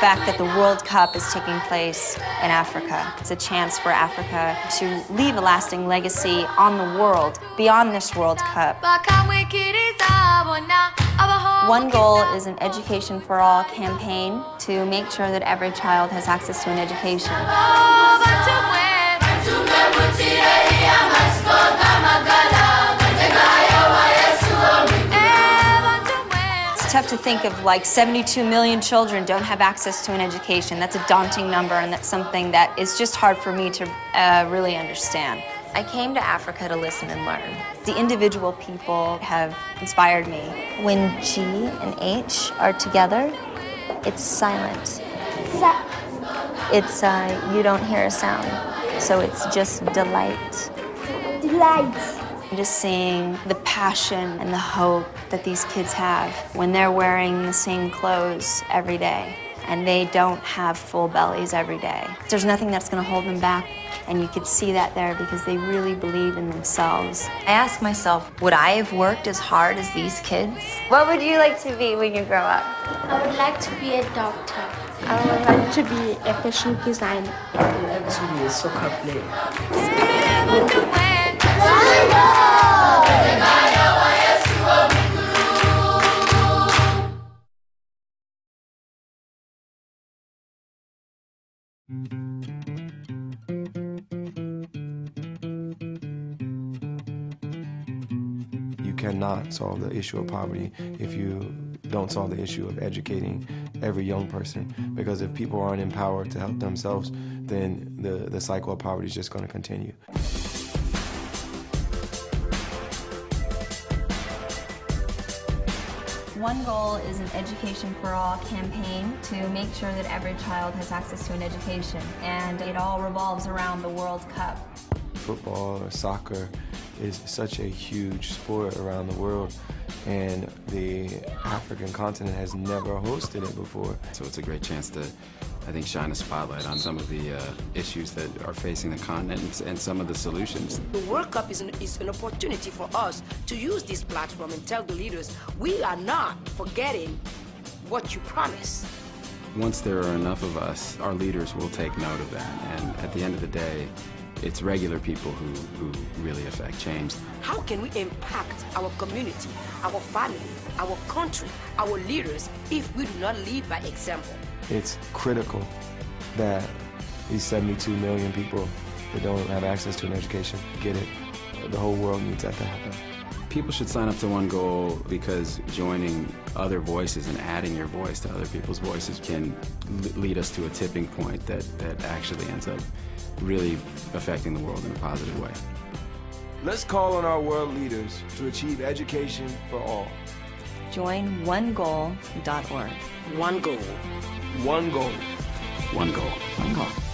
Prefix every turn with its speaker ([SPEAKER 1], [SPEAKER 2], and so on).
[SPEAKER 1] The fact that the World Cup is taking place in Africa, it's a chance for Africa to leave a lasting legacy on the world beyond this World Cup. One goal is an Education for All campaign to make sure that every child has access to an education. It's tough to think of like 72 million children don't have access to an education. That's a daunting number, and that's something that is just hard for me to really understand. I came to Africa to listen and learn. The individual people have inspired me. When G and H are together, it's silent. It's, you don't hear a sound, so it's just delight. Delight. Just seeing the passion and the hope that these kids have when they're wearing the same clothes every day and they don't have full bellies every day. There's nothing that's going to hold them back, and you could see that there because they really believe in themselves. I ask myself, would I have worked as hard as these kids? What would you like to be when you grow up?
[SPEAKER 2] I would like to be a doctor. I would like to be a fashion designer.
[SPEAKER 3] I would like to be a soccer player.
[SPEAKER 4] You cannot solve the issue of poverty if you don't solve the issue of educating every young person. Because if people aren't empowered to help themselves, then the cycle of poverty is just going to continue.
[SPEAKER 1] One goal is an Education for All campaign to make sure that every child has access to an education, and it all revolves around the World Cup.
[SPEAKER 4] Football or soccer is such a huge sport around the world, and the African continent has never hosted it before.
[SPEAKER 5] So it's a great chance to, I think, shine a spotlight on some of the issues that are facing the continent and some of the solutions.
[SPEAKER 3] The World Cup is an opportunity for us to use this platform and tell the leaders, we are not forgetting what you promised.
[SPEAKER 5] Once there are enough of us, our leaders will take note of that. And at the end of the day, it's regular people who really affect change.
[SPEAKER 3] How can we impact our community, our family, our country, our leaders, if we do not lead by example?
[SPEAKER 4] It's critical that these 72 million people that don't have access to an education get it. The whole world needs that to happen.
[SPEAKER 5] People should sign up to One Goal because joining other voices and adding your voice to other people's voices can lead us to a tipping point that actually ends up really affecting the world in a positive way.
[SPEAKER 4] Let's call on our world leaders to achieve education for all.
[SPEAKER 1] Join onegoal.org.
[SPEAKER 3] One goal.
[SPEAKER 4] One goal.
[SPEAKER 5] One goal. One goal.